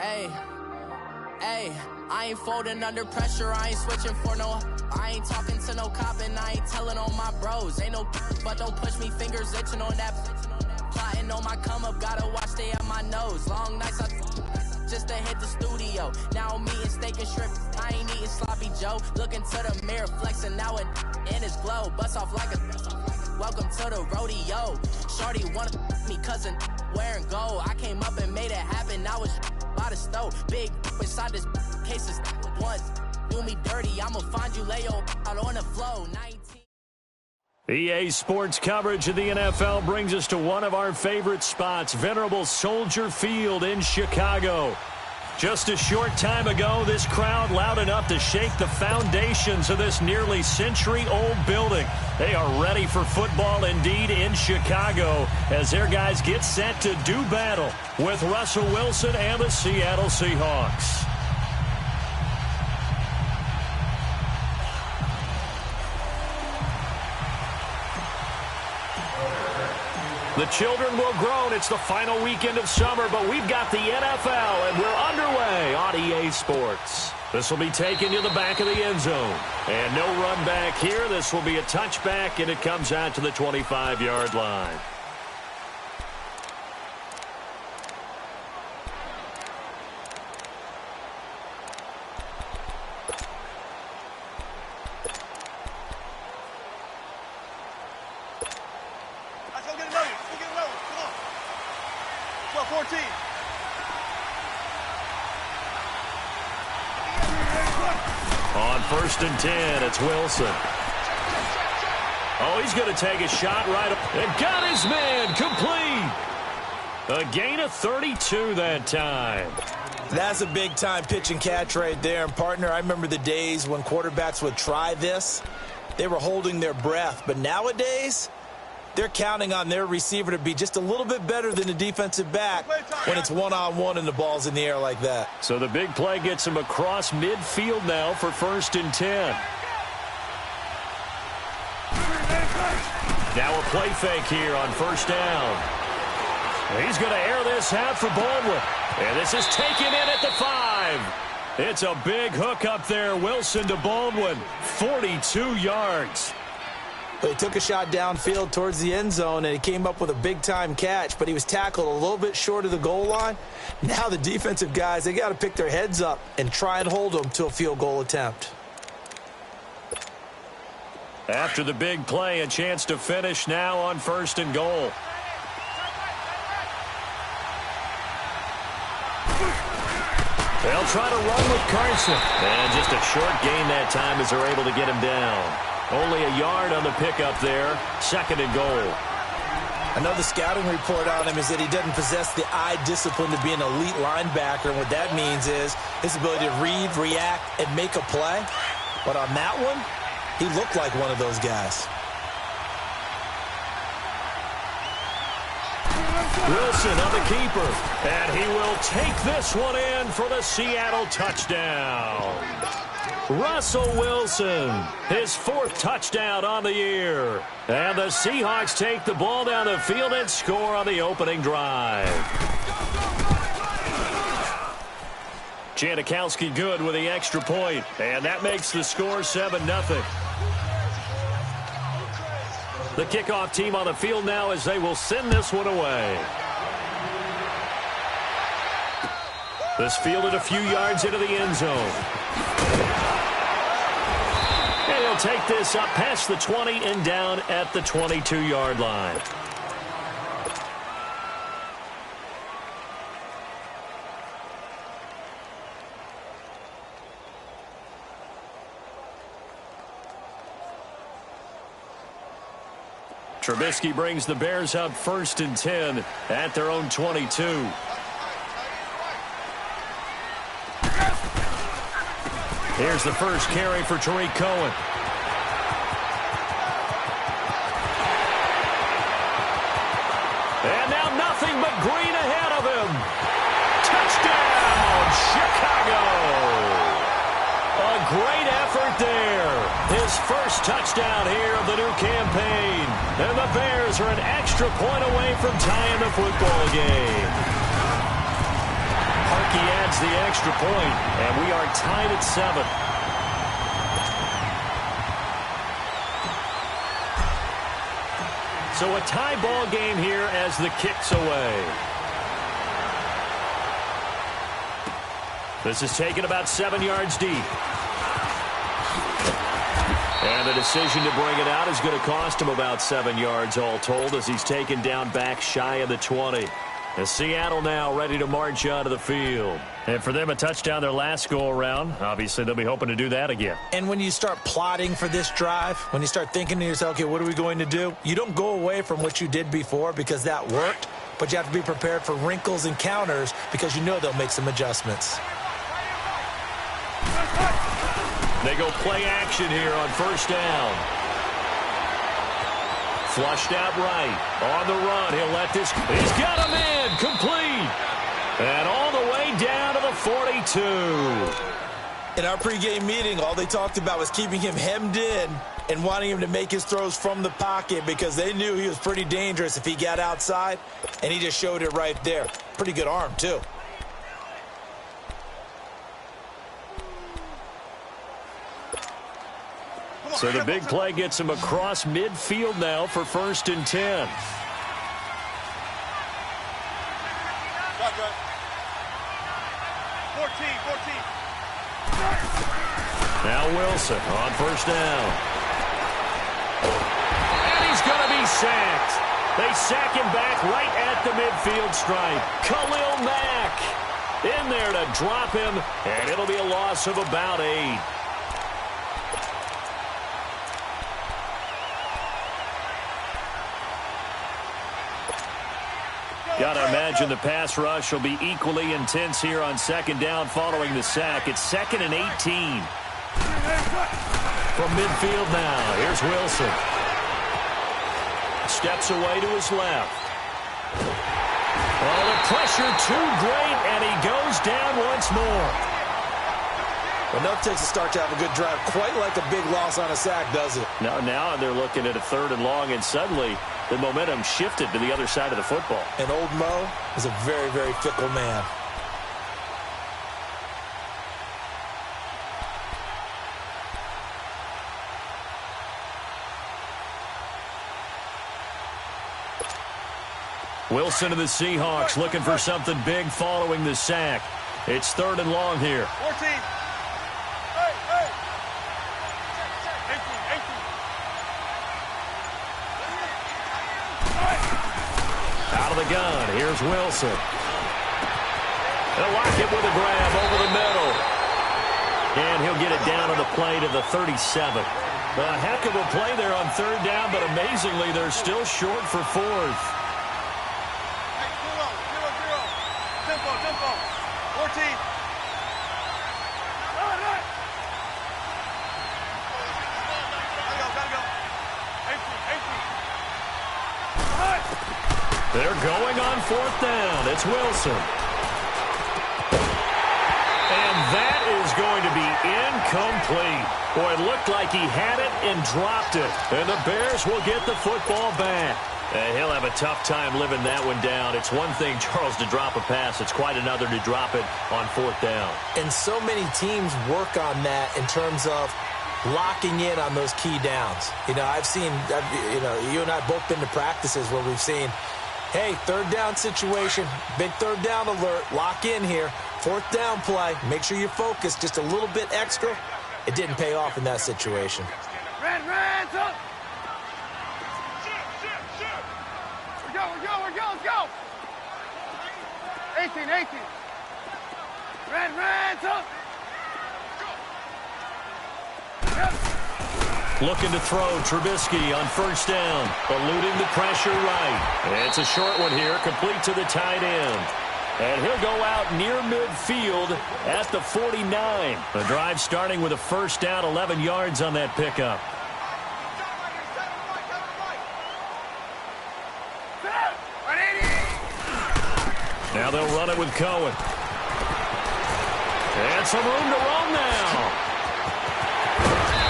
Hey, I ain't folding under pressure, I ain't switching for no. I ain't talking to no cop and I ain't telling on my bros. Ain't no but don't push me, fingers itching on that. Plotting on my come up, gotta watch stay at my nose. Long nights just to hit the studio. Now I'm eating steak and shrimp, I ain't eating sloppy Joe. Looking to the mirror, flexing now and in his glow. Bust off like a welcome to the rodeo. Shorty wanna me cousin wearing gold. I came up and made it happen, now it's by the stove. Big inside this case is once. Do me dirty, I'ma find you, lay your out on the flow. 19. EA Sports coverage of the NFL brings us to one of our favorite spots, venerable Soldier Field in Chicago. Just a short time ago, this crowd loud enough to shake the foundations of this nearly century-old building. They are ready for football indeed in Chicago as their guys get set to do battle with Russell Wilson and the Seattle Seahawks. The children will groan. It's the final weekend of summer, but we've got the NFL, and we're underway on EA Sports. This will be taken to the back of the end zone. And no run back here. This will be a touchback, and it comes out to the 25-yard line. On 1st and 10, it's Wilson. Oh, he's going to take a shot right up. And got his man complete. A gain of 32 that time. That's a big-time pitch and catch right there. And, partner, I remember the days when quarterbacks would try this. They were holding their breath. But nowadays, they're counting on their receiver to be just a little bit better than the defensive back when it's one-on-one and the ball's in the air like that. So the big play gets him across midfield now for 1st and 10. Now a play fake here on 1st down. He's going to air this out for Baldwin. And this is taken in at the 5. It's a big hook up there. Wilson to Baldwin. 42 yards. He took a shot downfield towards the end zone, and he came up with a big-time catch, but he was tackled a little bit short of the goal line. Now the defensive guys, they got to pick their heads up and try and hold them to a field goal attempt. After the big play, a chance to finish now on 1st and goal. They'll try to run with Carson. And just a short gain that time as they're able to get him down. Only a yard on the pickup there. 2nd and goal. Another scouting report on him is that he doesn't possess the eye discipline to be an elite linebacker. And what that means is his ability to read, react, and make a play. But on that one, he looked like one of those guys. Wilson on the keeper. And he will take this one in for the Seattle touchdown. Russell Wilson, his 4th touchdown on the year. And the Seahawks take the ball down the field and score on the opening drive. Janikowski good with the extra point. And that makes the score 7-0. The kickoff team on the field now as they will send this one away. This fielded a few yards into the end zone. And he'll take this up past the 20 and down at the 22-yard line. Trubisky brings the Bears up 1st and 10 at their own 22. Here's the first carry for Tariq Cohen. And now nothing but green ahead of him. Touchdown, Chicago. A great effort there. His first touchdown here of the new campaign. And the Bears are an extra point away from tying the football game. Harkey adds the extra point, and we are tied at 7. So a tie ball game here as the kick's away. This is taken about 7 yards deep. And the decision to bring it out is going to cost him about 7 yards all told as he's taken down back shy of the 20. And Seattle now ready to march onto the field. And for them, a touchdown their last go-around. Obviously, they'll be hoping to do that again. And when you start plotting for this drive, when you start thinking to yourself, okay, what are we going to do? You don't go away from what you did before because that worked, but you have to be prepared for wrinkles and counters because you know they'll make some adjustments. They go play action here on first down. Flushed out right. On the run, he'll let this. He's got him in. Complete. And all the way down to the 42. In our pregame meeting, all they talked about was keeping him hemmed in and wanting him to make his throws from the pocket because they knew he was pretty dangerous if he got outside, and he just showed it right there. Pretty good arm, too. So the big play gets him across midfield now for 1st and 10. Now Wilson on first down. And he's going to be sacked. They sack him back right at the midfield stripe. Khalil Mack in there to drop him, and it'll be a loss of about 8. Got to imagine the pass rush will be equally intense here on 2nd down following the sack. It's 2nd and 18. From midfield now, here's Wilson. Steps away to his left. Oh, the pressure too great, and he goes down once more. Well, no takes a start to have a good drive. Quite like a big loss on a sack, does it? Now they're looking at a 3rd and long, and suddenly the momentum shifted to the other side of the football. And old Mo is a very, very fickle man. Wilson of the Seahawks looking for something big following the sack. It's 3rd and long here. 14. Out of the gun, here's Wilson. They'll lock it with a grab over the middle. And he'll get it down on the play to the 37. A heck of a play there on 3rd down, but amazingly, they're still short for 4th. Tempo. 14. They're going on 4th down. It's Wilson. And that is going to be incomplete. Boy, it looked like he had it and dropped it. And the Bears will get the football back. He'll have a tough time living that one down. It's one thing, Charles, to drop a pass. It's quite another to drop it on 4th down. And so many teams work on that in terms of locking in on those key downs. You know, you and I both been to practices where we've seen, hey, 3rd down situation, big 3rd down alert, lock in here. 4th down play, make sure you focus just a little bit extra. It didn't pay off in that situation. Red, up. We're go, let's go. 18. Red, up. Looking to throw, Trubisky on 1st down, eluding the pressure right. It's a short one here, complete to the tight end. And he'll go out near midfield at the 49. The drive starting with a 1st down, 11 yards on that pickup. Now they'll run it with Cohen. And some room to run now.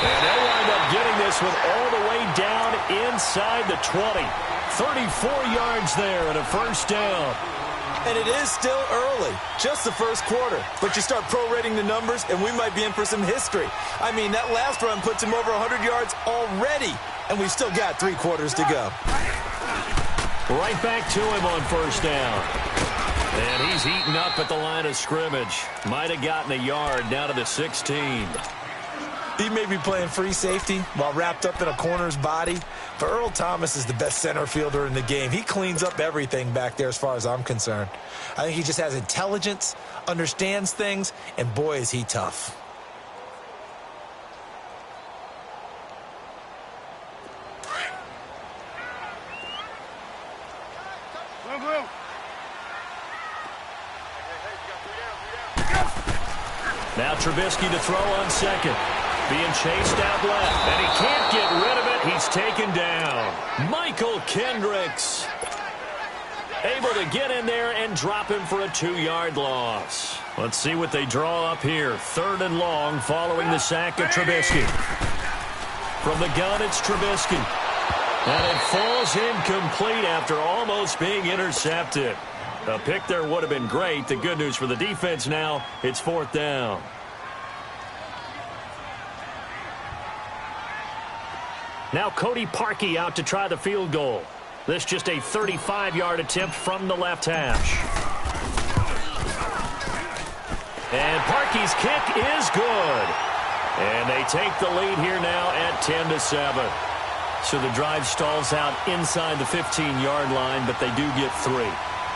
And they'll wind up getting this with all the way down inside the 20. 34 yards there and a 1st down. And it is still early, just the first quarter. But you start prorating the numbers, and we might be in for some history. I mean, that last run puts him over 100 yards already, and we've still got 3 quarters to go. Right back to him on first down. And he's eaten up at the line of scrimmage. Might have gotten a yard down to the 16. He may be playing free safety while wrapped up in a corner's body, but Earl Thomas is the best center fielder in the game. He cleans up everything back there as far as I'm concerned. I think he just has intelligence, understands things, and boy, is he tough. Now Trubisky to throw on second. Being chased out left, and he can't get rid of it. He's taken down. Michael Kendricks able to get in there and drop him for a 2-yard loss. Let's see what they draw up here. 3rd and long following the sack of Trubisky. From the gun, it's Trubisky. And it falls incomplete after almost being intercepted. A pick there would have been great. The good news for the defense now, it's 4th down. Now Cody Parkey out to try the field goal. This just a 35-yard attempt from the left hash. And Parkey's kick is good. And they take the lead here now at 10-7. So the drive stalls out inside the 15-yard line, but they do get 3.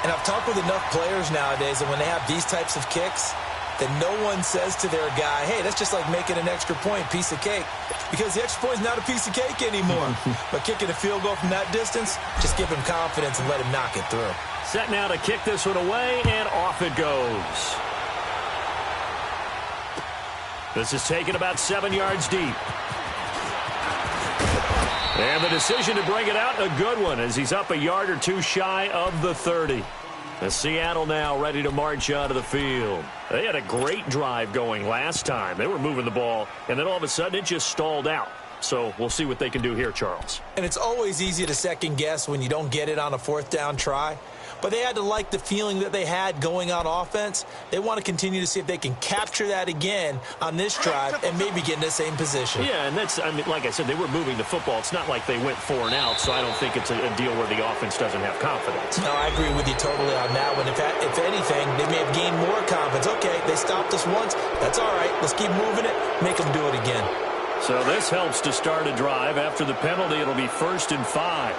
And I've talked with enough players nowadays, and when they have these types of kicks, that no one says to their guy, hey, that's just like making an extra point, piece of cake. Because the extra point is not a piece of cake anymore. But kicking a field goal from that distance, just give him confidence and let him knock it through. Set now to kick this one away, and off it goes. This is taken about 7 yards deep. And the decision to bring it out, a good one, as he's up a yard or 2 shy of the 30. The Seattle now ready to march out of the field. They had a great drive going last time. They were moving the ball, and then all of a sudden it just stalled out. So we'll see what they can do here, Charles. And it's always easy to second guess when you don't get it on a 4th down try. But they had to like the feeling that they had going on offense. They want to continue to see if they can capture that again on this drive and maybe get in the same position. Yeah, and that's, I mean, like I said, they were moving the football. It's not like they went 4 and out, so I don't think it's a deal where the offense doesn't have confidence. No, I agree with you totally on that one. If anything, they may have gained more confidence. Okay, they stopped us once. That's all right. Let's keep moving it. Make them do it again. So this helps to start a drive. After the penalty, it'll be 1st and 5.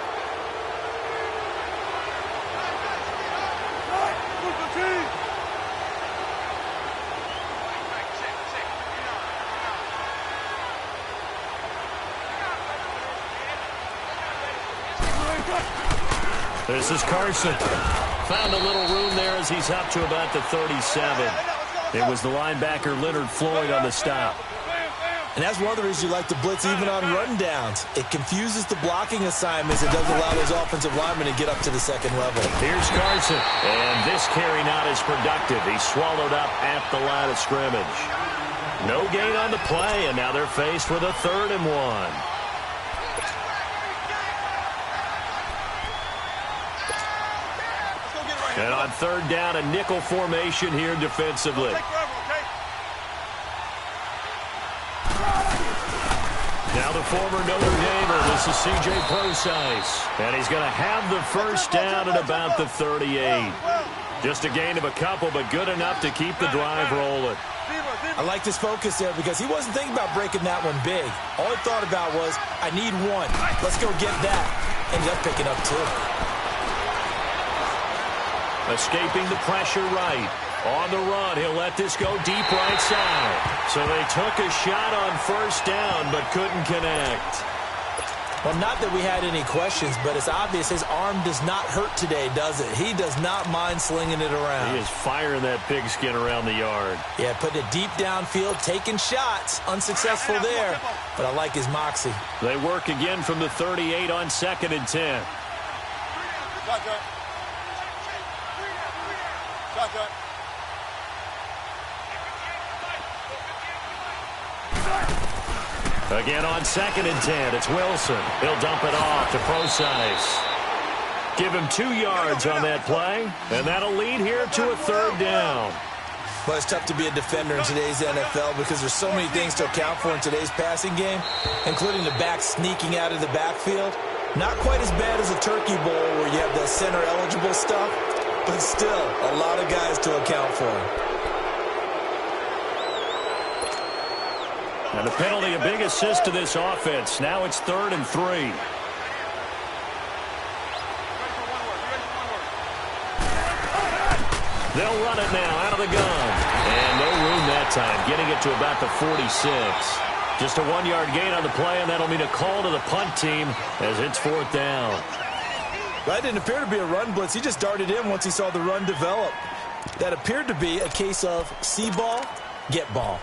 This is Carson. Found a little room there as he's up to about the 37. It was the linebacker Leonard Floyd on the stop. And that's one of the reasons you like to blitz even on rundowns. It confuses the blocking assignments. It doesn't allow those offensive linemen to get up to the 2nd level. Here's Carson. And this carry not as productive. He's swallowed up at the line of scrimmage. No gain on the play, and now they're faced with a 3rd and 1. And on 3rd down, a nickel formation here defensively. Now the former Notre Damer, this is C.J. Prosise. And he's going to have the 1st down at about the 38. Just a gain of a couple, but good enough to keep the drive rolling. I like this focus there because he wasn't thinking about breaking that one big. All he thought about was, I need 1. Let's go get that. Ended up picking up 2. Escaping the pressure right. On the run, he'll let this go deep right side. So they took a shot on 1st down, but couldn't connect. Well, not that we had any questions, but it's obvious his arm does not hurt today, does it? He does not mind slinging it around. He is firing that pigskin around the yard. Yeah, putting it deep downfield, taking shots. Unsuccessful there, but I like his moxie. They work again from the 38 on 2nd and 10. Again on 2nd and 10, it's Wilson. He'll dump it off to Prosise. Give him 2 yards on that play, and that'll lead here to a 3rd down. Well, it's tough to be a defender in today's NFL because there's so many things to account for in today's passing game, including the back sneaking out of the backfield. Not quite as bad as a turkey bowl where you have that center-eligible stuff, but still a lot of guys to account for. And the penalty, a big assist to this offense. Now it's 3rd and 3. They'll run it now out of the gun. And no room that time, getting it to about the 46. Just a 1-yard gain on the play, and that'll mean a call to the punt team as it's 4th down. That didn't appear to be a run blitz. He just darted in once he saw the run develop. That appeared to be a case of see ball, get ball.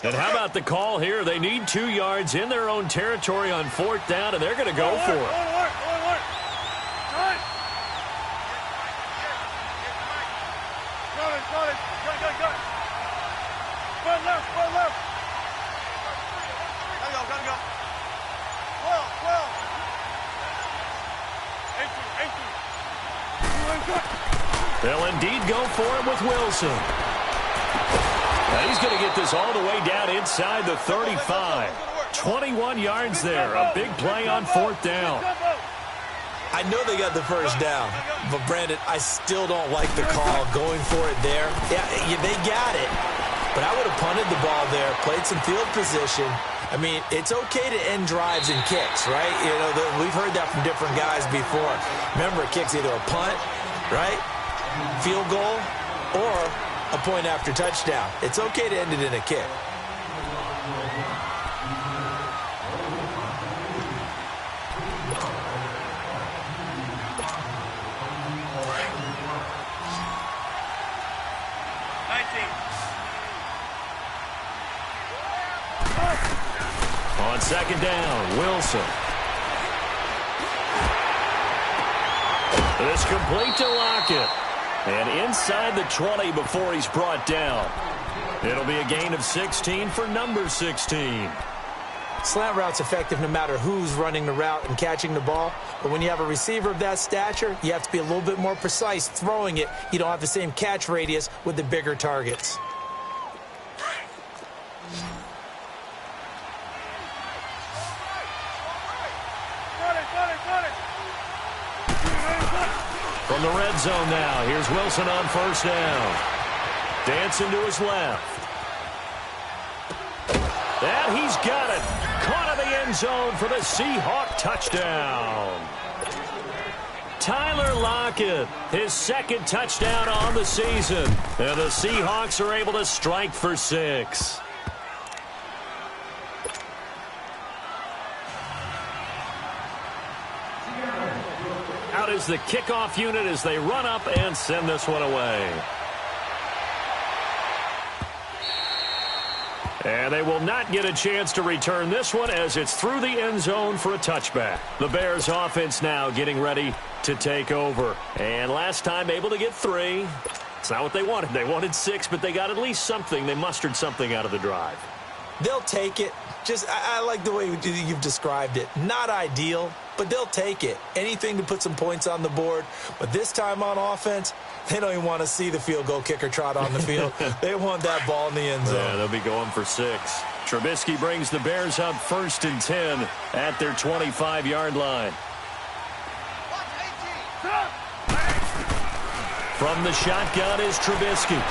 And how about the call here? They need 2 yards in their own territory on 4th down, and they're going to go for it. They'll indeed go for it with Wilson. Now he's going to get this all the way down inside the 35. 21 yards there. A big play on 4th down. I know they got the first down, but Brandon, I still don't like the call going for it there. Yeah, they got it, but I would have punted the ball there, played some field position. I mean, it's okay to end drives and kicks, right? You know, we've heard that from different guys before. Remember, a kick's either a punt, right, field goal, or a point after touchdown. It's okay to end it in a kick. On 2nd down, Wilson. This complete to Lockett. And inside the 20 before he's brought down. It'll be a gain of 16 for number 16. Slant route's effective no matter who's running the route and catching the ball. But when you have a receiver of that stature, you have to be a little bit more precise throwing it. You don't have the same catch radius with the bigger targets. From the red zone now, here's Wilson on 1st down. Dancing to his left. And he's got it. Caught in the end zone for the Seahawk touchdown. Tyler Lockett, his 2nd touchdown on the season. And the Seahawks are able to strike for 6. Out is the kickoff unit as they run up and send this one away. And they will not get a chance to return this one as it's through the end zone for a touchback. The Bears offense now getting ready to take over. And last time able to get 3. It's not what they wanted. They wanted 6, but they got at least something. They mustered something out of the drive. They'll take it. I like the way you've described it. Not ideal, but they'll take it. Anything to put some points on the board. But this time on offense, they don't even want to see the field goal kicker trot on the field. They want that ball in the end zone. Yeah, they'll be going for 6. Trubisky brings the Bears up 1st and 10 at their 25-yard line. From the shotgun is Trubisky.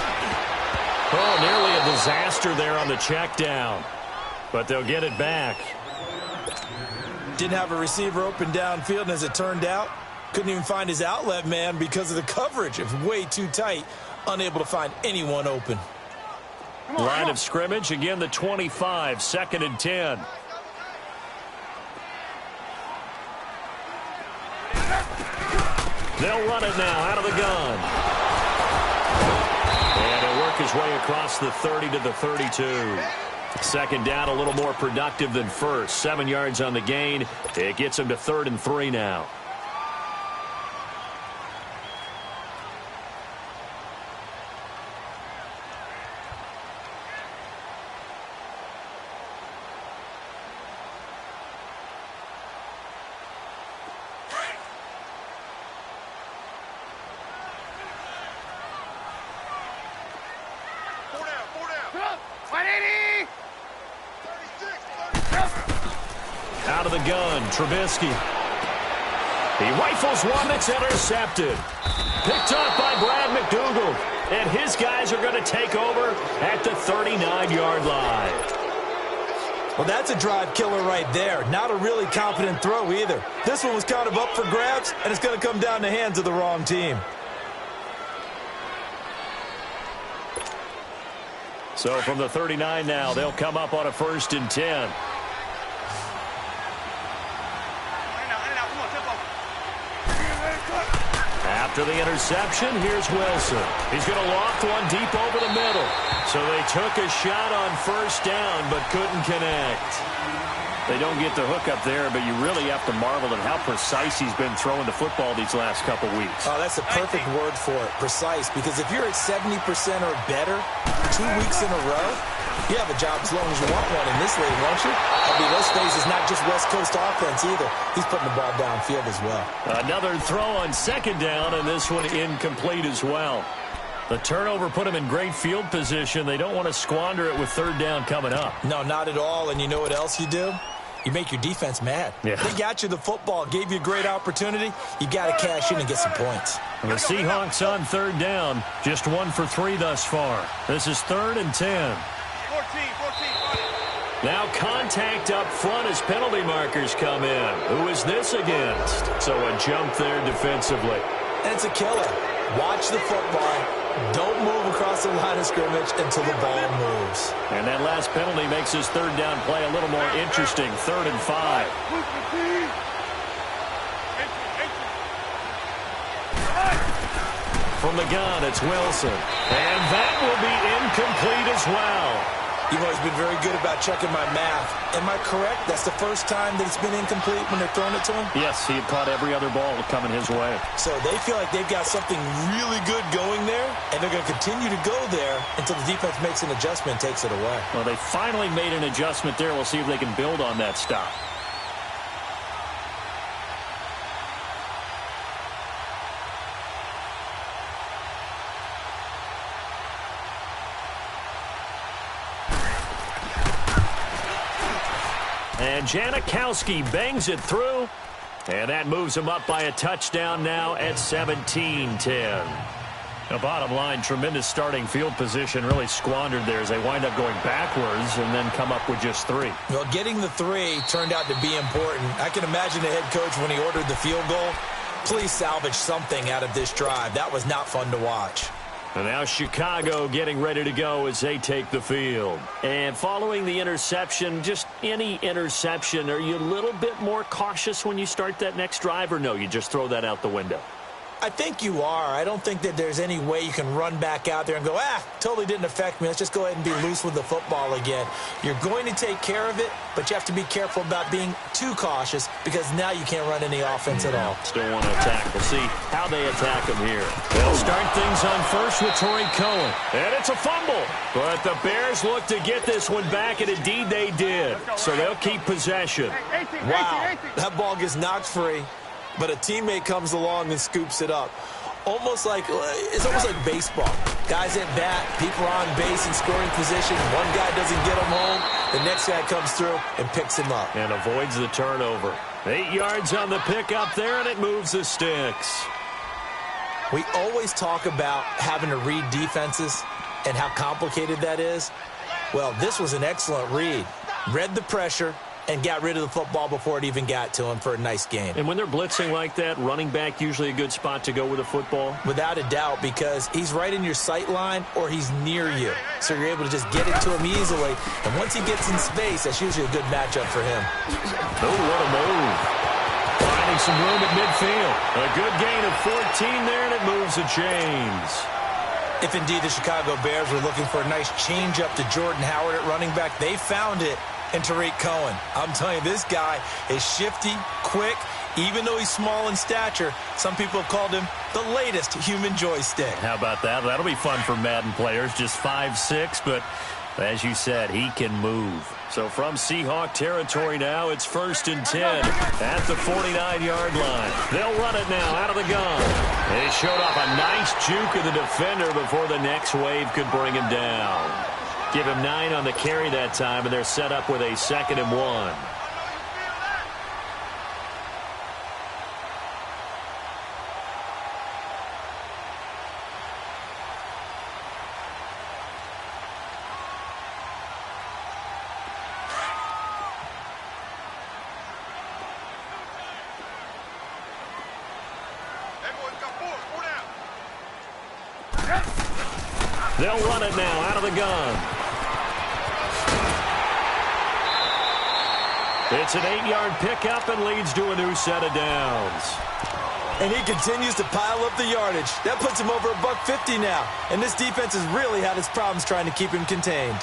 Oh, nearly a disaster there on the check down. But they'll get it back. Didn't have a receiver open downfield, and as it turned out, couldn't even find his outlet man because of the coverage. It was way too tight, unable to find anyone open. Line of scrimmage, again the 25, 2nd and 10. They'll run it now out of the gun. And he'll work his way across the 30 to the 32. 2nd down, a little more productive than 1st. 7 yards on the gain. It gets him to 3rd and 3 now. 180. Out of the gun, Trubisky. He rifles one that's intercepted. Picked up by Brad McDougald. And his guys are going to take over at the 39-yard line. Well, that's a drive killer right there. Not a really confident throw either. This one was kind of up for grabs, and it's going to come down the hands of the wrong team. So from the 39 now, they'll come up on a 1st and 10. After the interception, here's Wilson. He's going to loft one deep over the middle. So they took a shot on 1st down, but couldn't connect. They don't get the hook up there, but you really have to marvel at how precise he's been throwing the football these last couple weeks. Oh, that's a perfect word for it, precise, because if you're at 70% or better 2 weeks in a row, you have a job as long as you want one in this league, won't you? I mean, let's face it, it's not just West Coast offense either. He's putting the ball downfield as well. Another throw on 2nd down, and this one incomplete as well. The turnover put him in great field position. They don't want to squander it with 3rd down coming up. No, not at all, and you know what else you do? You make your defense mad. Yeah. They got you the football, gave you a great opportunity. You got to cash in and get some points. And the Seahawks on 3rd down, just 1 for 3 thus far. This is 3rd and 10. 14. Now contact up front as penalty markers come in. Who is this against? So a jump there defensively. And it's a killer. Watch the football. Don't move across the line of scrimmage until the ball moves. And that last penalty makes his 3rd down play a little more interesting. 3rd and 5. From the gun, it's Wilson. And that will be incomplete as well. You've always been very good about checking my math. Am I correct? That's the first time that it's been incomplete when they're throwing it to him? Yes, he had caught every other ball coming his way. So they feel like they've got something really good going there, and they're going to continue to go there until the defense makes an adjustment and takes it away. Well, they finally made an adjustment there. We'll see if they can build on that stop. And Janikowski bangs it through. And that moves him up by a touchdown now at 17-10. The bottom line, tremendous starting field position, really squandered there as they wind up going backwards and then come up with just 3. Well, getting the 3 turned out to be important. I can imagine the head coach when he ordered the field goal. Please salvage something out of this drive. That was not fun to watch. And now Chicago getting ready to go as they take the field. And following the interception, just any interception, are you a little bit more cautious when you start that next drive, or no, you just throw that out the window? I think you are. I don't think that there's any way you can run back out there and go, totally didn't affect me. Let's just go ahead and be loose with the football again. You're going to take care of it, but you have to be careful about being too cautious because now you can't run any offense at all. Still want to attack. We'll see how they attack him here. They'll start things on first with Torrey Cohen. And it's a fumble. But the Bears look to get this one back, and indeed they did. So they'll keep possession. Wow, that ball gets knocked free. But a teammate comes along and scoops it up. It's almost like baseball. Guys at bat, people are on base in scoring position. One guy doesn't get him home. The next guy comes through and picks him up. And avoids the turnover. 8 yards on the pickup there, and it moves the sticks. We always talk about having to read defenses and how complicated that is. Well, this was an excellent read. Read the pressure and got rid of the football before it even got to him for a nice game. And when they're blitzing like that, running back usually a good spot to go with a football? Without a doubt, because he's right in your sight line or he's near you. So you're able to just get it to him easily. And once he gets in space, that's usually a good matchup for him. Oh, what a move. Finding some room at midfield. A good gain of 14 there, and it moves the chains. If indeed the Chicago Bears were looking for a nice change up to Jordan Howard at running back, they found it in Tariq Cohen. I'm telling you, this guy is shifty, quick. Even though he's small in stature, some people have called him the latest human joystick. How about that? That'll be fun for Madden players. Just 5'6", but as you said, he can move. So from Seahawk territory now, it's 1st and 10 at the 49-yard line. They'll run it now out of the gun. They showed off a nice juke of the defender before the next wave could bring him down. Give him 9 on the carry that time, and they're set up with a 2nd and 1. They'll run it now out of the gun. It's an 8-yard pickup and leads to a new set of downs. And he continues to pile up the yardage. That puts him over $150 now. And this defense has really had its problems trying to keep him contained.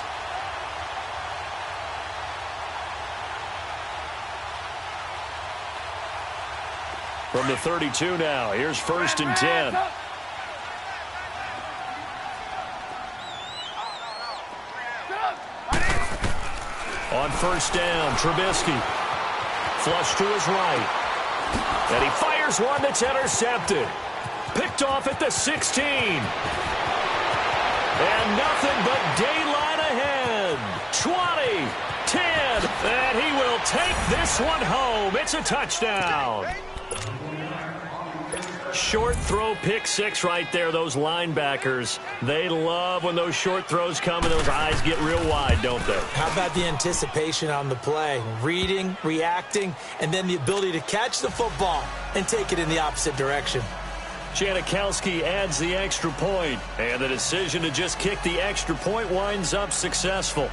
From the 32 now, here's 1st and 10. On 1st down, Trubisky. Flush to his right. And he fires one that's intercepted. Picked off at the 16. And nothing but daylight ahead. 20, 10, and he will take this one home. It's a touchdown. Short throw, pick 6 right there. Those linebackers, they love when those short throws come and those eyes get real wide, don't they? How about the anticipation on the play? Reading, reacting, and then the ability to catch the football and take it in the opposite direction. Janikowski adds the extra point, and the decision to just kick the extra point winds up successful.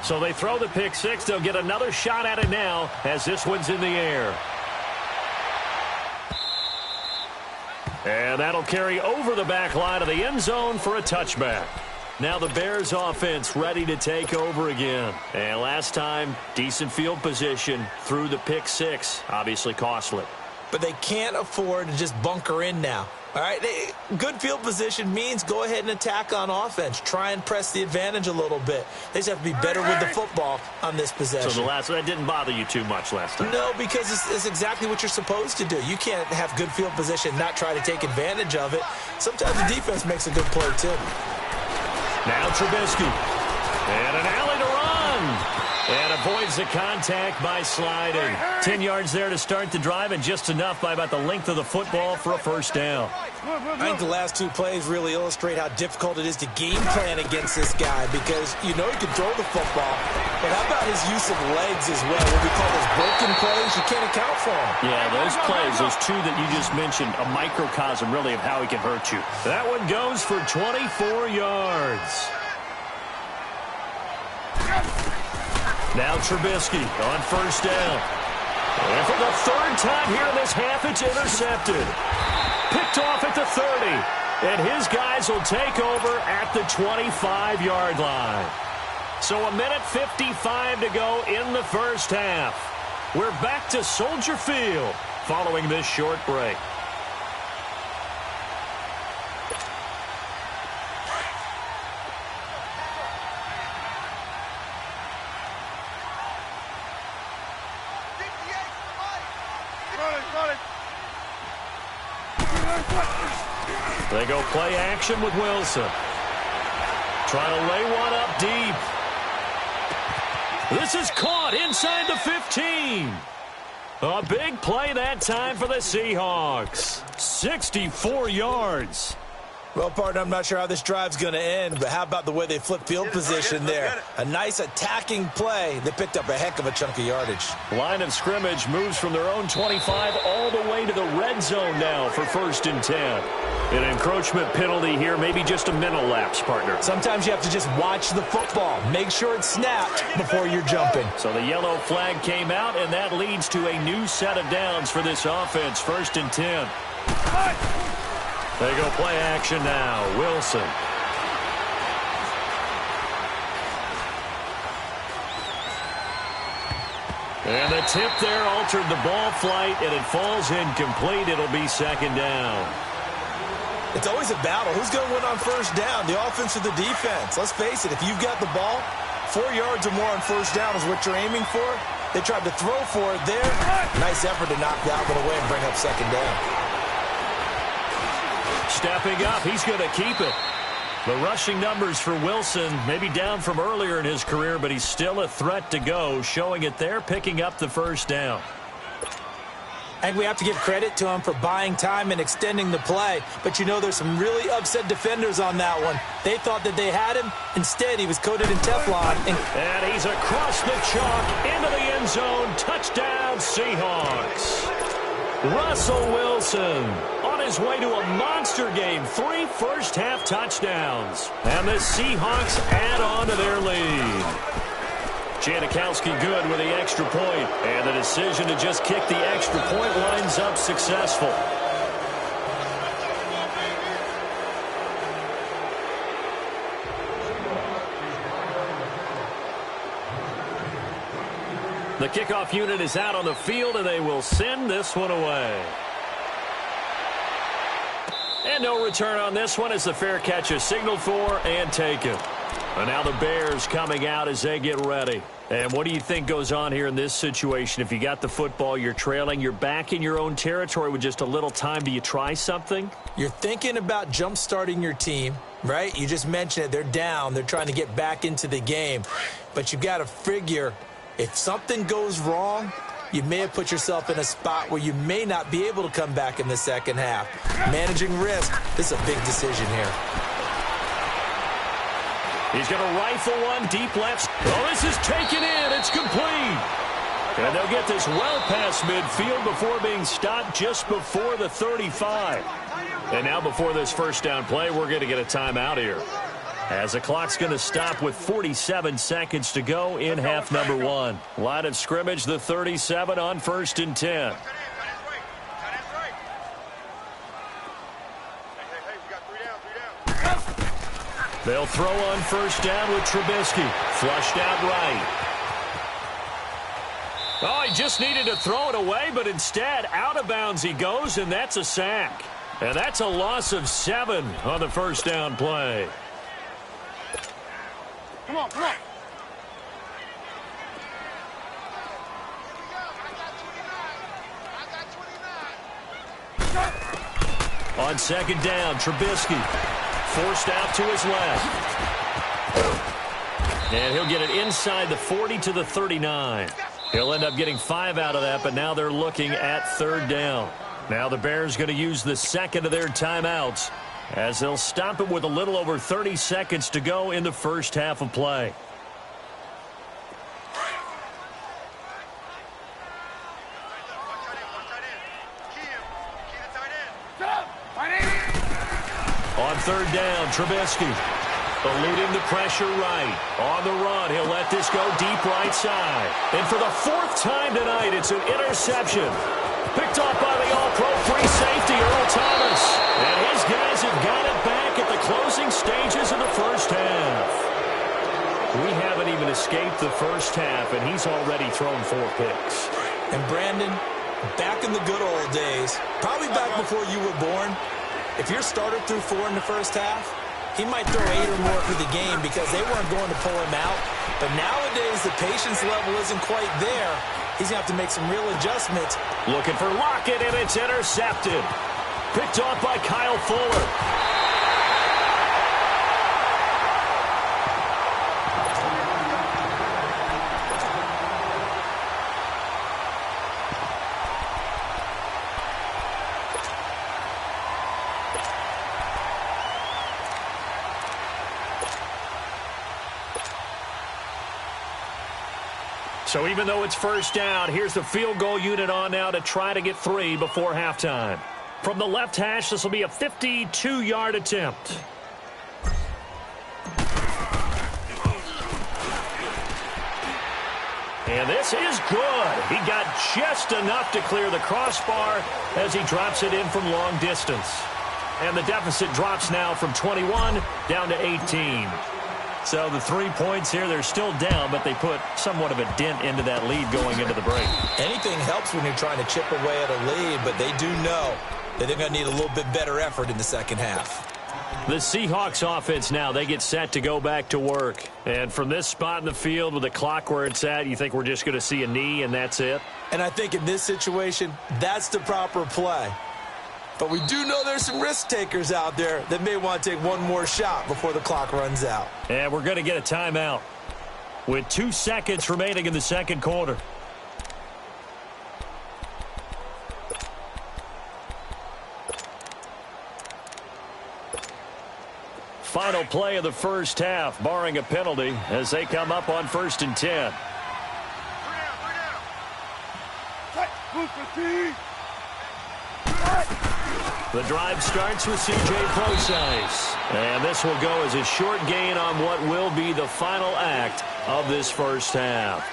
So they throw the pick 6. They'll get another shot at it now as this one's in the air. And that'll carry over the back line of the end zone for a touchback. Now the Bears offense ready to take over again. And last time, decent field position through the pick 6. Obviously costly. But they can't afford to just bunker in now. All right, good field position means go ahead and attack on offense. Try and press the advantage a little bit. They just have to be better with the football on this possession. So that didn't bother you too much last time? No, because it's exactly what you're supposed to do. You can't have good field position and not try to take advantage of it. Sometimes the defense makes a good play, too. Now Trubisky. And an alley to run. And avoids the contact by sliding. 10 yards there to start the drive, and just enough by about the length of the football for a 1st down. I think the last 2 plays really illustrate how difficult it is to game plan against this guy, because you know he can throw the football, but how about his use of legs as well? What we call those broken plays, you can't account for them. Yeah, those plays, those 2 that you just mentioned, a microcosm really of how he can hurt you. That one goes for 24 yards. Now Trubisky on 1st down. And for the 3rd time here in this half, it's intercepted. Picked off at the 30. And his guys will take over at the 25-yard line. So 1:55 to go in the 1st half. We're back to Soldier Field following this short break. They go play action with Wilson. Trying to lay one up deep. This is caught inside the 15. A big play that time for the Seahawks. 64 yards. Well, partner, I'm not sure how this drive's going to end, but how about the way they flip field position there? A nice attacking play. They picked up a heck of a chunk of yardage. Line of scrimmage moves from their own 25 all the way to the red zone now for 1st and 10. An encroachment penalty here, maybe just a mental lapse, partner. Sometimes you have to just watch the football. Make sure it's snapped before you're jumping. So the yellow flag came out, and that leads to a new set of downs for this offense. 1st and 10. They go play action now. Wilson. And the tip there altered the ball flight, and it falls incomplete. It'll be 2nd down. It's always a battle. Who's going to win on 1st down, the offense or the defense? Let's face it, if you've got the ball, 4 yards or more on 1st down is what you're aiming for. They tried to throw for it there. Nice effort to knock that one away and bring up 2nd down. stepping up. He's going to keep it. The rushing numbers for Wilson maybe down from earlier in his career, but he's still a threat to go, showing it there, picking up the first down. I think we have to give credit to him for buying time and extending the play. But, you know, there's some really upset defenders on that one. They thought that they had him. Instead, he was coated in Teflon. And he's across the chalk into the end zone. Touchdown, Seahawks. Russell Wilson on his way to a monster game. 3 first-half touchdowns. And the Seahawks add on to their lead. Janikowski good with the extra point, and the decision to just kick the extra point winds up successful. The kickoff unit is out on the field, and they will send this one away. And no return on this one as the fair catch is signaled for and taken. And now the Bears coming out as they get ready. And what do you think goes on here in this situation? If you got the football, you're trailing, you're back in your own territory with just a little time. Do you try something? You're thinking about jump-starting your team, right? You just mentioned it. They're down. They're trying to get back into the game. But you've got to figure if something goes wrong, you may have put yourself in a spot where you may not be able to come back in the second half. Managing risk, this is a big decision here. He's going to rifle one deep left. Oh, this is taken in. It's complete. And they'll get this well past midfield before being stopped just before the 35. And now before this first down play, we're going to get a timeout here, as the clock's going to stop with 47 seconds to go in half number 1. Line of scrimmage, the 37 on 1st and 10. They'll throw on first down with Trubisky. Flushed out right. Oh, he just needed to throw it away, but instead, out of bounds he goes, and that's a sack. And that's a loss of 7 on the first down play. Come on, come on. On second down, Trubisky forced out to his left. And he'll get it inside the 40 to the 39. He'll end up getting 5 out of that, but now they're looking at 3rd down. Now the Bears going to use the second of their timeouts, as they'll stop it with a little over 30 seconds to go in the first half of play. On 3rd down, Trubisky eluding the pressure right. On the run, he'll let this go deep right side. And for the 4th time tonight, it's an interception. Picked off by the all-pro free safety, Earl Thomas. And his guys have got it back at the closing stages of the first half. We haven't even escaped the first half, and he's already thrown 4 picks. And Brandon, back in the good old days, probably back before you were born, if your starter threw 4 in the first half, he might throw 8 or more for the game because they weren't going to pull him out. But nowadays, the patience level isn't quite there. He's going to have to make some real adjustments. Looking for Lockett, and it's intercepted. Picked off by Kyle Fuller. So even though it's first down, here's the field goal unit on now to try to get 3 before halftime. From the left hash, this will be a 52-yard attempt. And this is good. He got just enough to clear the crossbar as he drops it in from long distance. And the deficit drops now from 21 down to 18. So the 3 points here, they're still down, but they put somewhat of a dent into that lead going into the break. Anything helps when you're trying to chip away at a lead, but they do know that they're going to need a little bit better effort in the second half. The Seahawks offense now, they get set to go back to work. And from this spot in the field with the clock where it's at, you think we're just going to see a knee and that's it? And I think in this situation, that's the proper play. But we do know there's some risk takers out there that may want to take one more shot before the clock runs out. And we're going to get a timeout with 2 seconds remaining in the second quarter. Final play of the first half, barring a penalty, as they come up on 1st and 10. The drive starts with C.J. Procise. And this will go as a short gain on what will be the final act of this first half.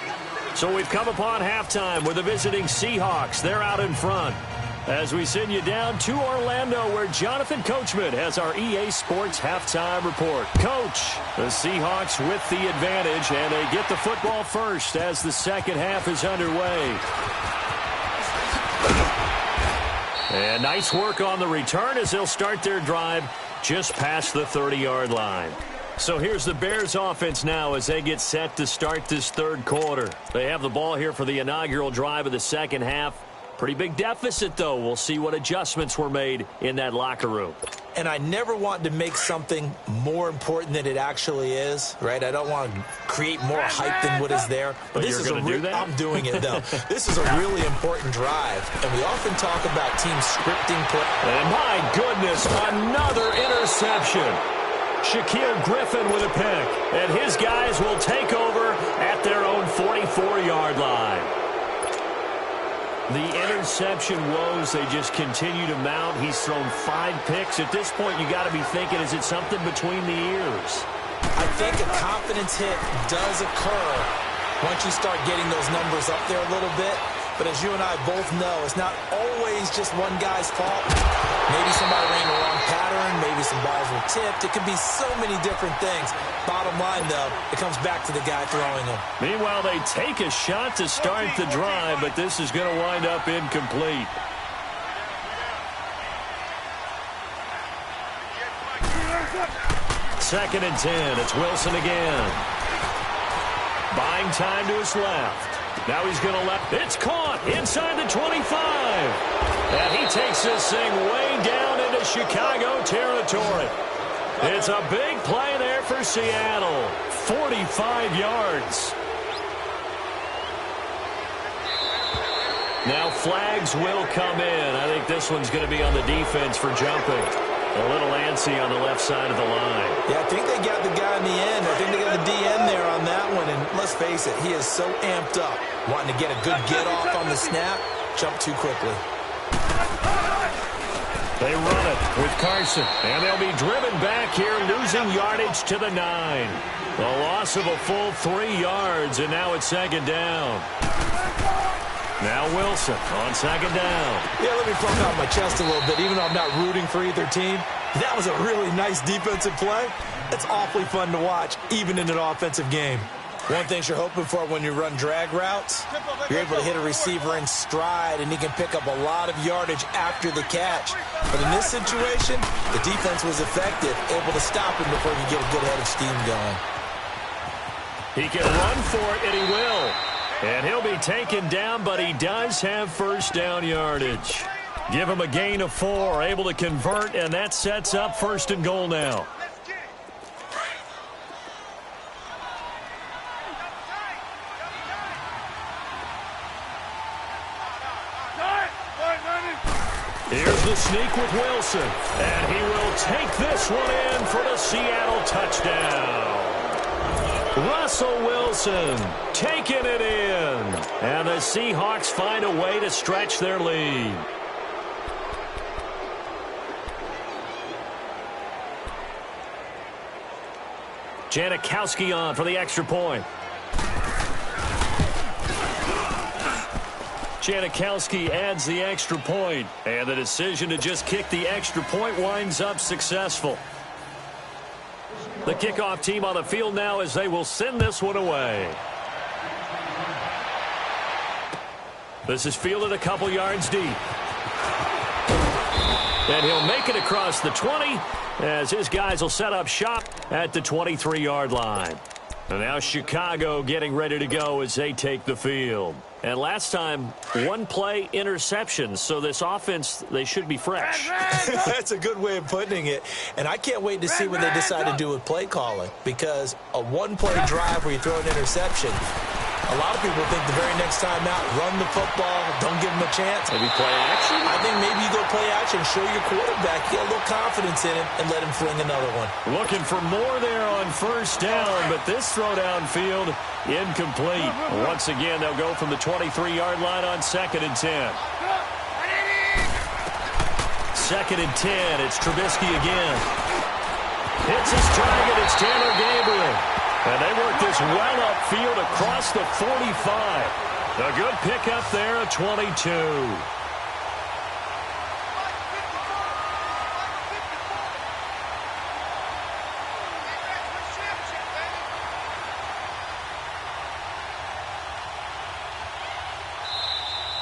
So we've come upon halftime with the visiting Seahawks. They're out in front. As we send you down to Orlando, where Jonathan Coachman has our EA Sports halftime report. Coach, the Seahawks with the advantage, and they get the football first as the second half is underway. And nice work on the return as they'll start their drive just past the 30-yard line. So here's the Bears offense now as they get set to start this third quarter. They have the ball here for the inaugural drive of the second half. Pretty big deficit, though. We'll see what adjustments were made in that locker room. And I never want to make something more important than it actually is, right? I don't want to create more hype than what is there. But this is going to do that? I'm doing it, though. This is a really important drive, and we often talk about team scripting play. And my goodness, another interception. Shaquille Griffin with a pick, and his guys will take over at their own 44-yard line. The interception woes, they just continue to mount. He's thrown 5 picks. At this point, you got to be thinking, is it something between the ears? I think a confidence hit does occur once you start getting those numbers up there a little bit. But as you and I both know, it's not always just one guy's fault. Maybe somebody ran the wrong pattern. Maybe some balls were tipped. It could be so many different things. Bottom line, though, it comes back to the guy throwing them. Meanwhile, they take a shot to start the drive, but this is going to wind up incomplete. Second and 10. It's Wilson again. Buying time to his left. Now he's going to left. It's caught inside the 25. And he takes this thing way down into Chicago territory. It's a big play there for Seattle. 45 yards. Now flags will come in. I think this one's going to be on the defense for jumping. A little antsy on the left side of the line. Yeah, I think they got the guy in the end. I think they got the DN there on that one. And let's face it, he is so amped up, wanting to get a good get off on the snap, jump too quickly. They run it with Carson. And they'll be driven back here, losing yardage to the 9. A loss of a full 3 yards, and now it's second down. Now Wilson on second down. Yeah, let me pump out my chest a little bit, even though I'm not rooting for either team. That was a really nice defensive play. It's awfully fun to watch, even in an offensive game. One thing you're hoping for when you run drag routes, you're able to hit a receiver in stride, and he can pick up a lot of yardage after the catch. But in this situation, the defense was effective, able to stop him before he could get a good head of steam going. He can run for it, and he will. And he'll be taken down, but he does have first down yardage. Give him a gain of 4, able to convert, and that sets up first and goal now. Here's the sneak with Wilson, and he will take this one in for the Seattle touchdown. Russell Wilson taking it in, and the Seahawks find a way to stretch their lead. Janikowski on for the extra point. Janikowski adds the extra point, and the decision to just kick the extra point winds up successful. The kickoff team on the field now as they will send this one away. This is fielded a couple yards deep. And he'll make it across the 20 as his guys will set up shop at the 23-yard line. And now Chicago getting ready to go as they take the field. And last time, one-play interception. So this offense, they should be fresh. That's a good way of putting it. And I can't wait to see what they decide to do with play calling. Because a one-play drive where you throw an interception, a lot of people think the very next time out, run the football, don't give them a chance. Maybe play action? I think maybe you go play action, show your quarterback, get a little confidence in him, and let him fling another one. Looking for more there on first down, but this throw downfield, incomplete. Once again, they'll go from the 23-yard line on 2nd and 10. 2nd and 10, it's Trubisky again. Hits his target, it's Taylor Gabriel. And they work this well upfield across the 45. A good pickup there at 22.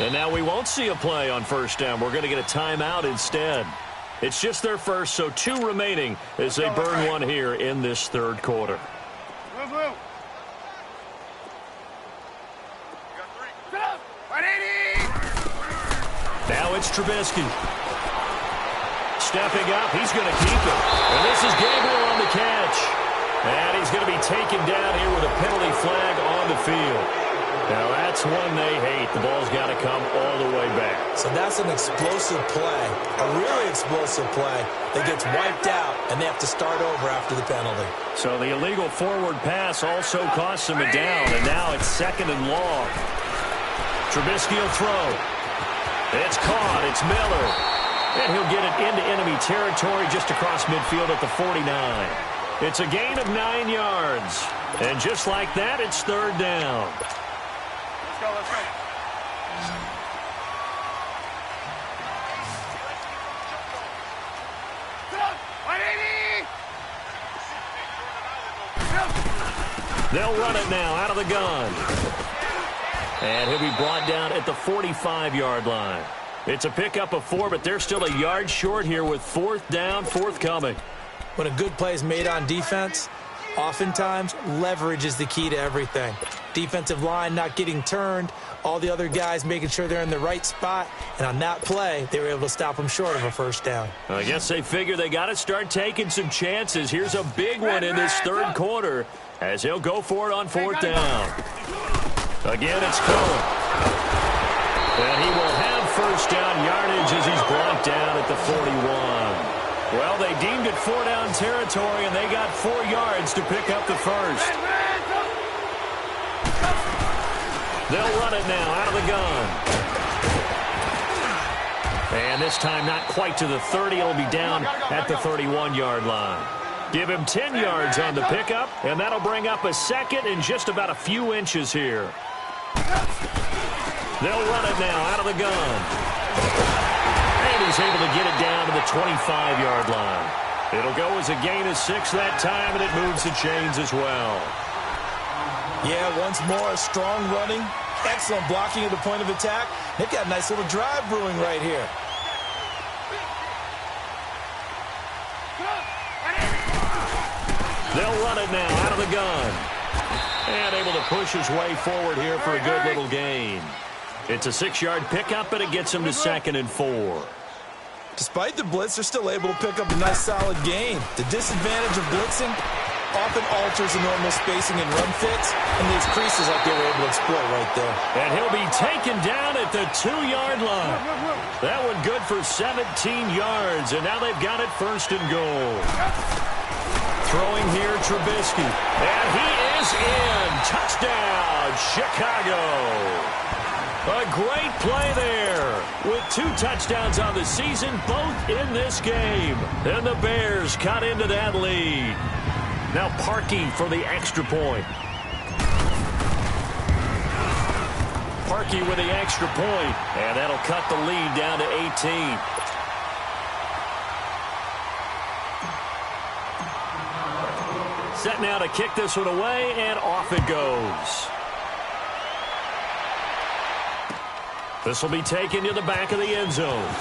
And now we won't see a play on first down. We're going to get a timeout instead. It's just their first, so 2 remaining as they burn one here in this third quarter. Now it's Trubisky. Stepping up, he's going to keep it. And this is Gabriel on the catch. And he's going to be taken down here with a penalty flag on the field. Now that's one they hate. The ball's got to come all the way back. So that's an explosive play, a really explosive play that gets wiped out, and they have to start over after the penalty. So the illegal forward pass also costs him a down, and now it's 2nd and long. Trubisky will throw. It's caught. It's Miller. And he'll get it into enemy territory just across midfield at the 49. It's a gain of 9 yards. And just like that, it's 3rd down. Let's go, let's go. They'll run it now out of the gun. And he'll be brought down at the 45-yard line. It's a pickup of 4, but they're still a yard short here with 4th down, forthcoming. When a good play is made on defense, oftentimes leverage is the key to everything. Defensive line not getting turned, all the other guys making sure they're in the right spot, and on that play, they were able to stop them short of a first down. I guess they figure they got to start taking some chances. Here's a big one in this third quarter as he'll go for it on 4th down. Again, it's Cohen. And he will have first down yardage as he's brought down at the 41. Well, they deemed it 4-down territory, and they got 4 yards to pick up the first. They'll run it now out of the gun. And this time not quite to the 30. It'll be down at the 31-yard line. Give him 10 yards on the pickup, and that'll bring up a 2nd and just about a few inches here. They'll run it now out of the gun. And he's able to get it down to the 25-yard line. It'll go as a gain of 6 that time, and it moves the chains as well. Yeah, once more, strong running, excellent blocking at the point of attack. They've got a nice little drive brewing right here. They'll run it now out of the gun. And able to push his way forward here for a good little gain. It's a 6-yard pickup, and it gets him to 2nd and 4. Despite the blitz, they're still able to pick up a nice solid gain. The disadvantage of blitzing often alters the normal spacing and run fits, and these creases like they were able to exploit right there. And he'll be taken down at the 2-yard line. That one good for 17 yards, and now they've got it 1st and goal. Throwing here, Trubisky. And he is in. Touchdown, Chicago. A great play there with 2 touchdowns on the season, both in this game. And the Bears cut into that lead. Now Parkey for the extra point. Parkey with the extra point, and that'll cut the lead down to 18. Set now to kick this one away, and off it goes. This will be taken to the back of the end zone.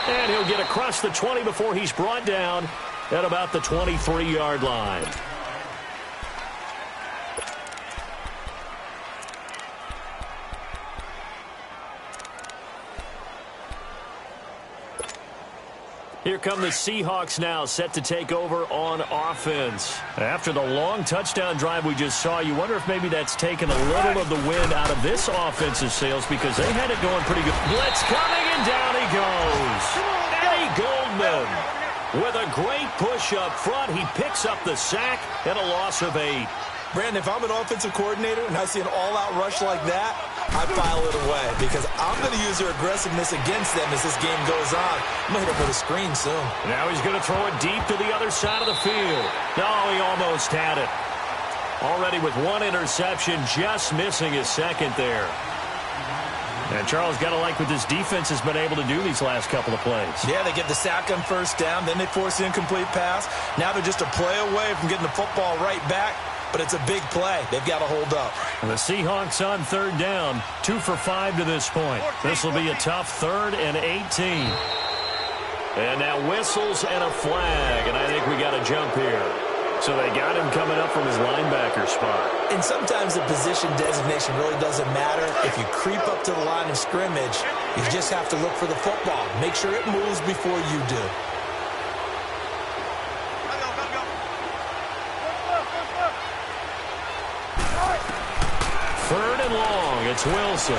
And he'll get across the 20 before he's brought down at about the 23-yard line. Here come the Seahawks now, set to take over on offense. After the long touchdown drive we just saw, you wonder if maybe that's taken a little of the wind out of this offensive sails because they had it going pretty good. Blitz coming, and down he goes. Eddie Goldman with a great push up front. He picks up the sack and a loss of 8. Brandon, if I'm an offensive coordinator and I see an all-out rush like that, I file it away because I'm going to use their aggressiveness against them as this game goes on. I'm going to hit him with a screen soon. Now he's going to throw it deep to the other side of the field. No, he almost had it. Already with 1 interception, just missing his second there. And Charles, got to like what this defense has been able to do these last couple of plays. Yeah, they get the sack on first down, then they force the incomplete pass. Now they're just a play away from getting the football right back. But it's a big play. They've got to hold up. And the Seahawks on third down, 2 for 5 to this point. This will be a tough 3rd and 18. And now whistles and a flag, and I think we got a jump here. So they got him coming up from his linebacker spot. And sometimes the position designation really doesn't matter. If you creep up to the line of scrimmage, you just have to look for the football. Make sure it moves before you do. Third and long, it's Wilson.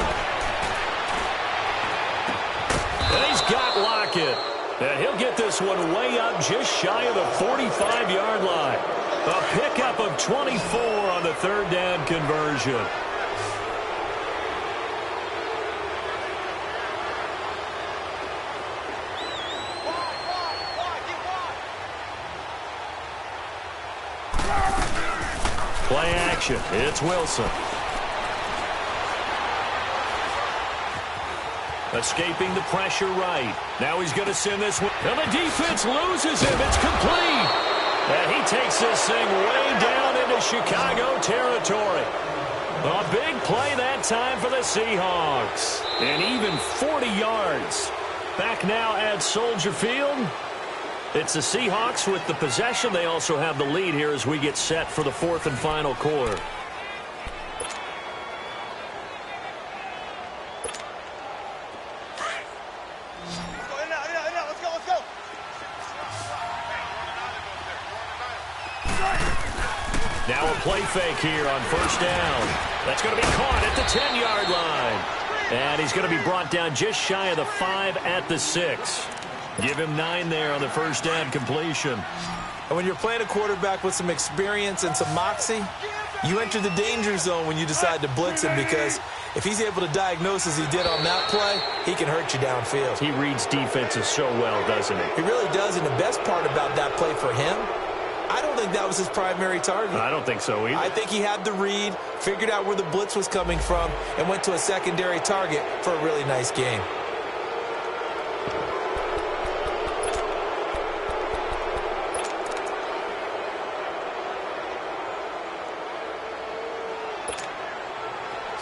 And he's got Lockett. And he'll get this one way up just shy of the 45-yard line. A pickup of 24 on the third down conversion. Play action, it's Wilson. Escaping the pressure right. Now he's going to send this one. And the defense loses him. It's complete. And he takes this thing way down into Chicago territory. A big play that time for the Seahawks. And even 40 yards. Back now at Soldier Field. It's the Seahawks with the possession. They also have the lead here as we get set for the 4th and final quarter. Now a play fake here on first down. That's going to be caught at the 10-yard line. And he's going to be brought down just shy of the 5 at the 6. Give him 9 there on the first down completion. And when you're playing a quarterback with some experience and some moxie, you enter the danger zone when you decide to blitz him because if he's able to diagnose as he did on that play, he can hurt you downfield. He reads defenses so well, doesn't he? He really does, and the best part about that play for him, I don't think that was his primary target. I don't think so either. I think he had the read, figured out where the blitz was coming from, and went to a secondary target for a really nice game.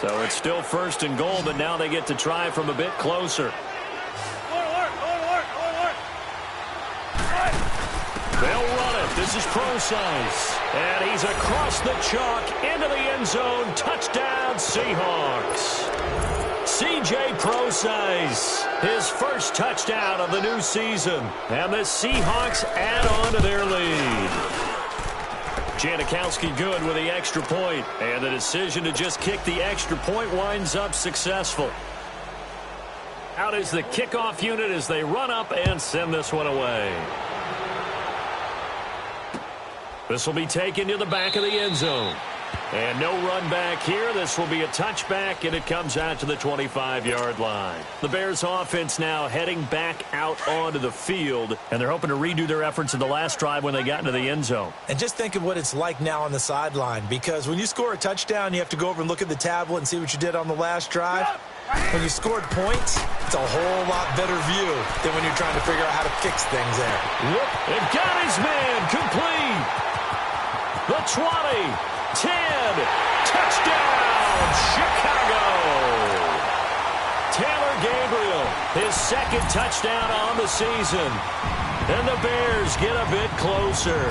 So it's still 1st and goal, but now they get to try from a bit closer. They'll run it. This is Procise. And he's across the chalk into the end zone. Touchdown, Seahawks. C.J. Procise, his first touchdown of the new season. And the Seahawks add on to their lead. Janikowski good with the extra point. And the decision to just kick the extra point winds up successful. Out is the kickoff unit as they run up and send this one away. This will be taken to the back of the end zone. And no run back here. This will be a touchback, and it comes out to the 25-yard line. The Bears offense now heading back out onto the field, and they're hoping to redo their efforts in the last drive when they got into the end zone. And just think of what it's like now on the sideline, because when you score a touchdown, you have to go over and look at the tablet and see what you did on the last drive. When you scored points, it's a whole lot better view than when you're trying to figure out how to fix things there. And got his man complete. The 20, 10, touchdown, Chicago. Taylor Gabriel, his second touchdown on the season. And the Bears get a bit closer.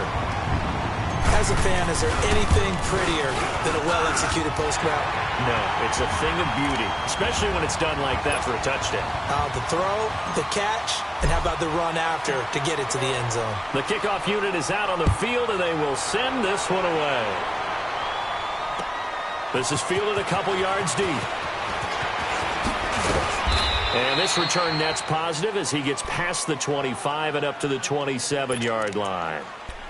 As a fan, is there anything prettier than a well-executed post route? No, it's a thing of beauty, especially when it's done like that for a touchdown. The throw, the catch, and how about the run after to get it to the end zone? The kickoff unit is out on the field, and they will send this one away. This is fielded a couple yards deep. And this return net's positive as he gets past the 25 and up to the 27-yard line.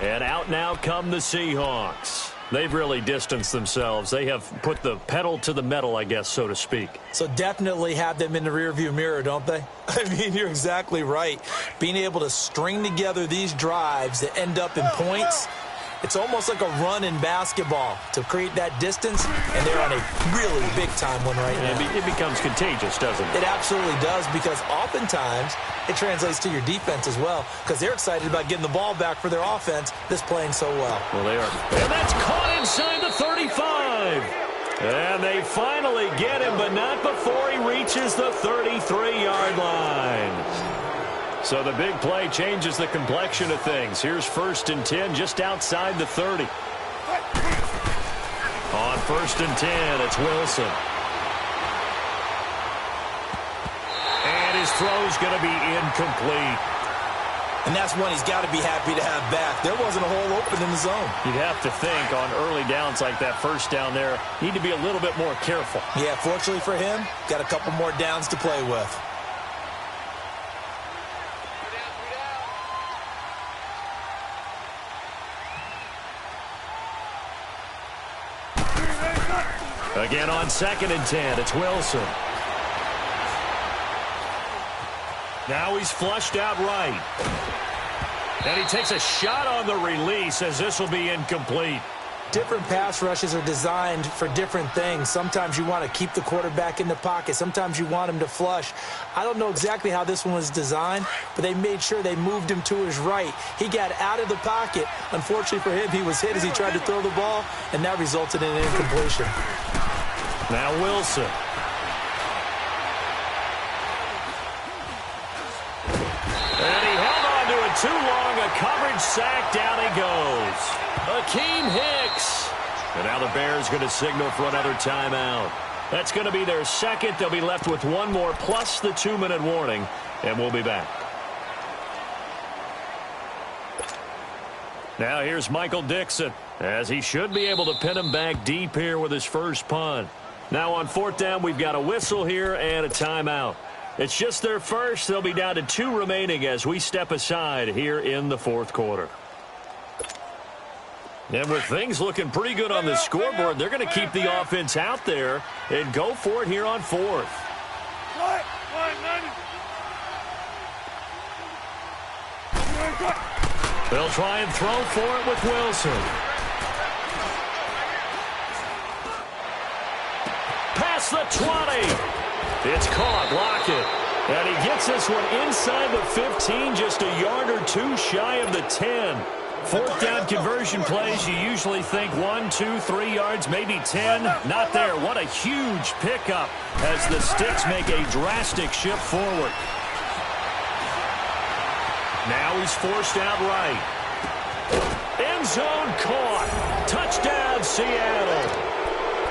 And out now come the Seahawks. They've really distanced themselves. They have put the pedal to the metal, I guess, so to speak. So definitely have them in the rearview mirror, don't they? I mean, you're exactly right. Being able to string together these drives that end up in points, it's almost like a run in basketball to create that distance, and they're on a really big-time one right now. It becomes contagious, doesn't it? It absolutely does, because oftentimes it translates to your defense as well, because they're excited about getting the ball back for their offense that's playing so well. Well, they are. And that's caught inside the 35. And they finally get him, but not before he reaches the 33-yard line. So the big play changes the complexion of things. Here's 1st and 10 just outside the 30. On 1st and 10, it's Wilson. And his throw's going to be incomplete. And that's one he's got to be happy to have back. There wasn't a hole open in the zone. You'd have to think on early downs like that, first down there, need to be a little bit more careful. Yeah, fortunately for him, got a couple more downs to play with. Again on 2nd and 10, it's Wilson. Now he's flushed out right. And he takes a shot on the release as this will be incomplete. Different pass rushes are designed for different things. Sometimes you want to keep the quarterback in the pocket. Sometimes you want him to flush. I don't know exactly how this one was designed, but they made sure they moved him to his right. He got out of the pocket. Unfortunately for him, he was hit as he tried to throw the ball, and that resulted in an incompletion. Now Wilson. And he held on to it too long. A coverage sack. Down he goes. Akeem Hicks. And now the Bears going to signal for another timeout. That's going to be their second. They'll be left with one more plus the 2-minute warning. And we'll be back. Now here's Michael Dixon, as he should be able to pin him back deep here with his first punt. Now on 4th down, we've got a whistle here and a timeout. It's just their first. They'll be down to 2 remaining as we step aside here in the 4th quarter. And with things looking pretty good on the scoreboard, they're going to keep the offense out there and go for it here on 4th. They'll try and throw for it with Wilson. Past the 20. It's caught. Lockett. And he gets this one inside the 15, just a yard or two shy of the 10. 4th down conversion plays, you usually think 1, 2, 3 yards, maybe 10. Not there. What a huge pickup as the Sticks make a drastic shift forward. Now he's forced out right. End zone caught. Touchdown, Seattle.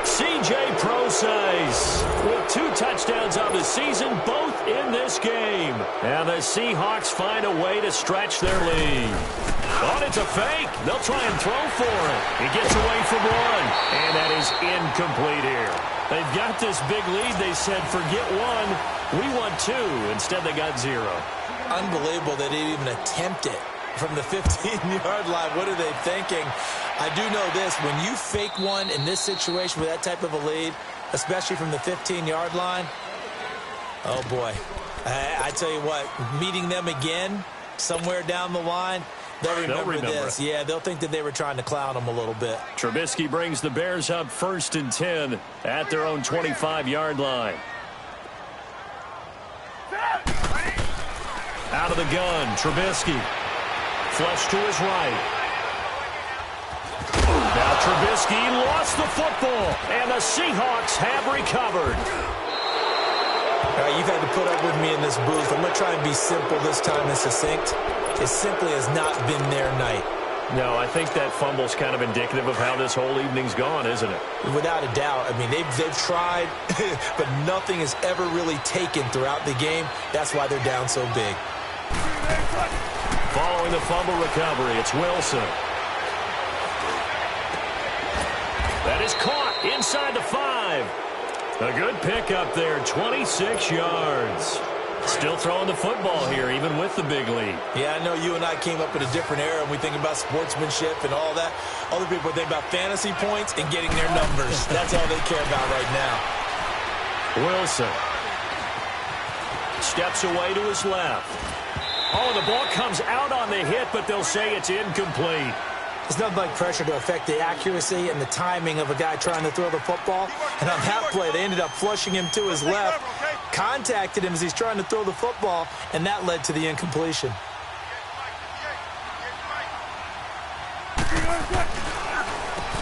C.J. Prosise with 2 touchdowns on the season, both in this game. And the Seahawks find a way to stretch their lead. Oh, it's a fake. They'll try and throw for it. He gets away from one, and that is incomplete here. They've got this big lead. They said, forget 1, we want 2. Instead, they got 0. Unbelievable that they didn't even attempt it from the 15-yard line. What are they thinking? I do know this. When you fake one in this situation with that type of a lead, especially from the 15-yard line, oh, boy. I tell you what, meeting them again somewhere down the line, they'll remember this. Yeah, they'll think that they were trying to clown them a little bit. Trubisky brings the Bears up 1st and 10 at their own 25-yard line. Out of the gun, Trubisky. Flush to his right. Now Trubisky lost the football, and the Seahawks have recovered. All right, you've had to put up with me in this booth. I'm going to try and be simple this time and succinct. It simply has not been their night. No, I think that fumble's kind of indicative of how this whole evening's gone, isn't it? Without a doubt. I mean, they've tried, but nothing has ever really taken throughout the game. That's why they're down so big. Following the fumble recovery, it's Wilson. That is caught inside the 5. A good pickup there, 26 yards. Still throwing the football here, even with the big lead. Yeah, I know you and I came up in a different era, and we think about sportsmanship and all that. Other people think about fantasy points and getting their numbers. That's all they care about right now. Wilson steps away to his left. Oh, the ball comes out on the hit, but they'll say it's incomplete. There's nothing like pressure to affect the accuracy and the timing of a guy trying to throw the football. And on that play, they ended up flushing him to his left, contacted him as he's trying to throw the football, and that led to the incompletion.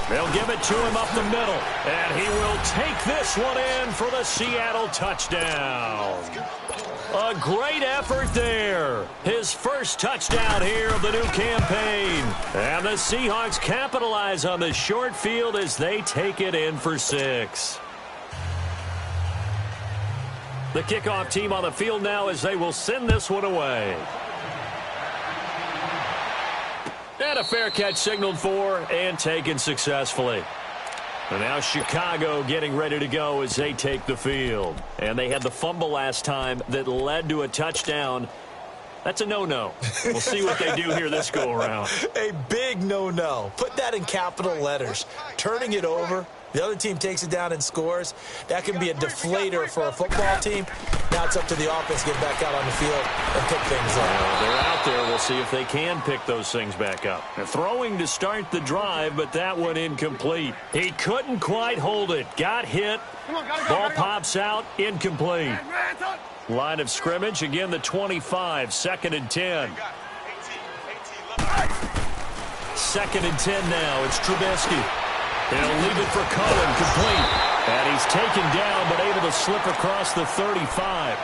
They'll give it to him up the middle, and he will take this one in for the Seattle touchdown. A great effort there. His first touchdown here of the new campaign. And the Seahawks capitalize on the short field as they take it in for 6. The kickoff team on the field now as they will send this one away. And a fair catch signaled for and taken successfully. And now Chicago getting ready to go as they take the field. And they had the fumble last time that led to a touchdown. That's a no-no. We'll see what they do here this go-around. A big no-no. Put that in capital letters. Turning it over, the other team takes it down and scores. That can be a deflator for a football team. Now it's up to the offense to get back out on the field and pick things up. They're out there. We'll see if they can pick those things back up. They're throwing to start the drive, but that one incomplete. He couldn't quite hold it. Got hit. Ball pops out. Incomplete. Line of scrimmage. Again, the 25. 2nd and 10. 2nd and 10 now. It's Trubisky. He'll leave it for Cohen, complete. And he's taken down, but able to slip across the 35.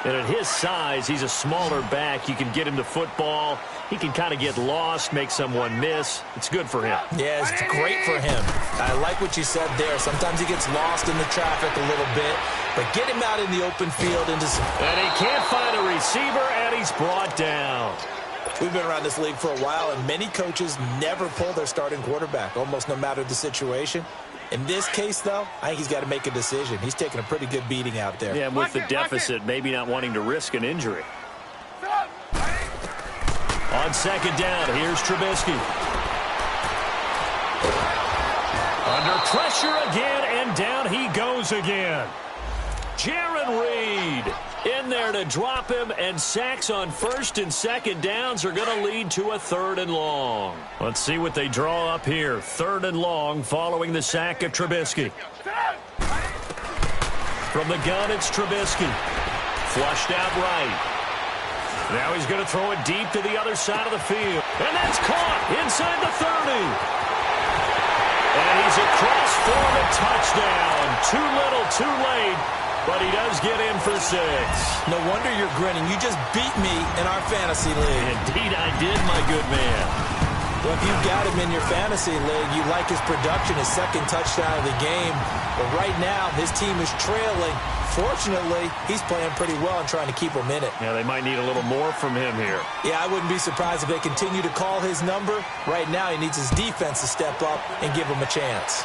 And at his size, he's a smaller back. You can get him the football. He can kind of get lost, make someone miss. It's good for him. Yeah, it's great for him. I like what you said there. Sometimes he gets lost in the traffic a little bit, but get him out in the open field into some... And he can't find a receiver, and he's brought down. We've been around this league for a while, and many coaches never pull their starting quarterback, almost no matter the situation. In this case, though, I think he's got to make a decision. He's taking a pretty good beating out there. Yeah, and with the deficit, maybe not wanting to risk an injury. On 2nd down, here's Trubisky. Under pressure again, and down he goes again. Jaron Reed in there to drop him, and sacks on 1st and 2nd downs are going to lead to a 3rd and long. Let's see what they draw up here. 3rd and long following the sack of Trubisky. From the gun, it's Trubisky. Flushed out right. Now he's going to throw it deep to the other side of the field. And that's caught inside the 30. And he's across for the touchdown. Too little, too late. But he does get in for 6. No wonder you're grinning. You just beat me in our fantasy league. Indeed I did, my good man. Well, if you've got him in your fantasy league, you like his production, his 2nd touchdown of the game. But right now, his team is trailing. Fortunately, he's playing pretty well and trying to keep him in it. Yeah, they might need a little more from him here. Yeah, I wouldn't be surprised if they continue to call his number. Right now, he needs his defense to step up and give him a chance.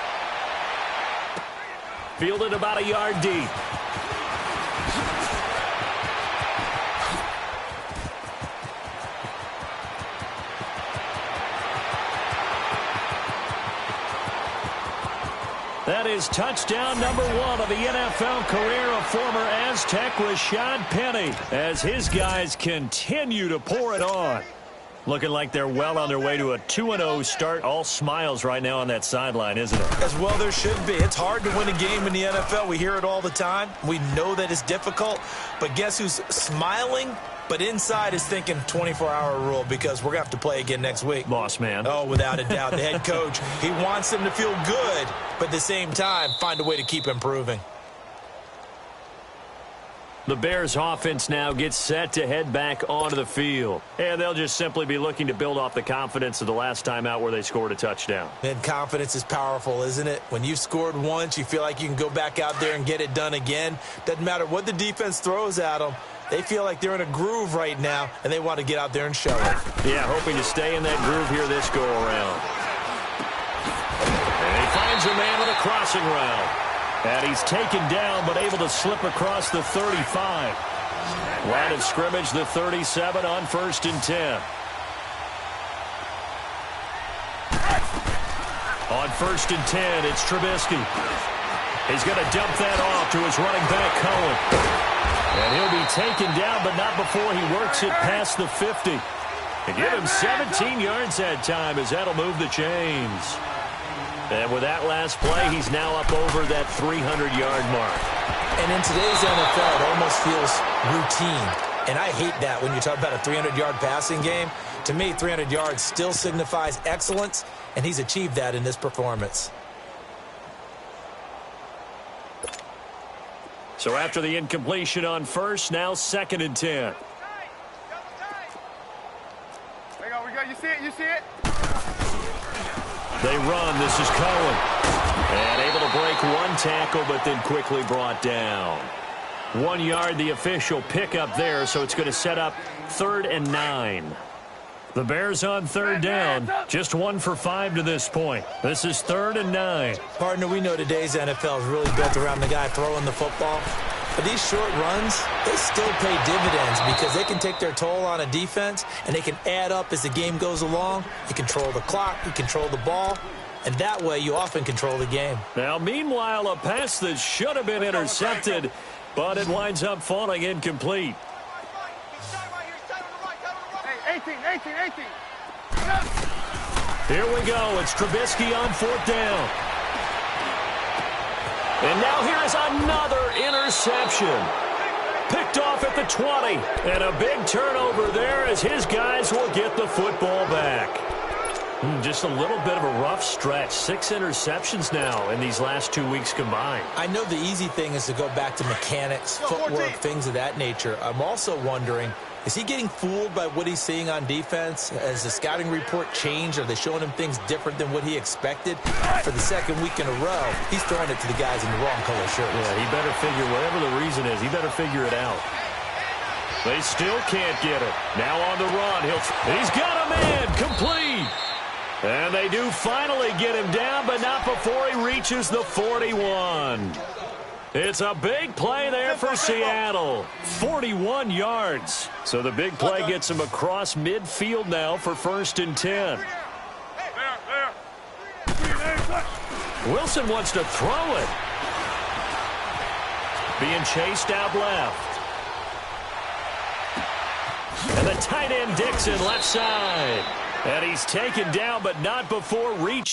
Fielded about a yard deep. That is touchdown number 1 of the NFL career of former Aztec Rashad Penny as his guys continue to pour it on. Looking like they're well on their way to a 2-0 start. All smiles right now on that sideline, isn't it? As well there should be. It's hard to win a game in the NFL. We hear it all the time. We know that it's difficult. But guess who's smiling? But inside is thinking 24-hour rule because we're going to have to play again next week. Boss man. Oh, without a doubt. The head coach, he wants them to feel good, but at the same time, find a way to keep improving. The Bears offense now gets set to head back onto the field. And they'll just simply be looking to build off the confidence of the last time out where they scored a touchdown. And confidence is powerful, isn't it? When you've scored once, you feel like you can go back out there and get it done again. Doesn't matter what the defense throws at them. They feel like they're in a groove right now, and they want to get out there and show it. Yeah, hoping to stay in that groove here this go-around. And he finds a man with a crossing route. And he's taken down, but able to slip across the 35. Line of scrimmage, the 37 on 1st and 10. On 1st and 10, it's Trubisky. He's going to dump that off to his running back, Cohen. And he'll be taken down, but not before he works it past the 50. And give him 17 yards that time as that'll move the chains. And with that last play, he's now up over that 300-yard mark. And in today's NFL, it almost feels routine. And I hate that when you talk about a 300-yard passing game. To me, 300 yards still signifies excellence, and he's achieved that in this performance. So after the incompletion on 1st, now 2nd and 10. There you go, we go. You see it? You see it? They run. This is Cohen. And able to break one tackle, but then quickly brought down. 1 yard, the official pickup there, so it's going to set up 3rd and 9. The Bears on 3rd down. Just 1 for 5 to this point. This is 3rd and 9. Partner, we know today's NFL is really built around the guy throwing the football. But these short runs, they still pay dividends because they can take their toll on a defense, and they can add up as the game goes along. You control the clock, you control the ball, and that way you often control the game. Now, meanwhile, a pass that should have been intercepted, but it winds up falling incomplete. Hey, 18. Here we go. It's Trubisky on 4th down. And now here's another interception. Picked off at the 20. And a big turnover there as his guys will get the football back. Just a little bit of a rough stretch. 6 interceptions now in these last 2 weeks combined. I know the easy thing is to go back to mechanics, footwork, things of that nature. I'm also wondering, is he getting fooled by what he's seeing on defense? Has the scouting report changed? Are they showing him things different than what he expected? For the 2nd week in a row, he's throwing it to the guys in the wrong color shirts. Yeah, he better figure, whatever the reason is, he better figure it out. They still can't get it. Now on the run. He's got a man. Complete. And they do finally get him down, but not before he reaches the 41. It's a big play there for Seattle. 41 yards. So the big play gets him across midfield now for 1st and 10. Wilson wants to throw it. Being chased out left. And the tight end Dixon left side. And he's taken down, but not before reach.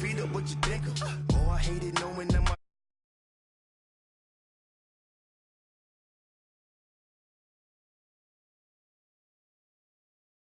Feet up, what you think of? Oh, I hate it.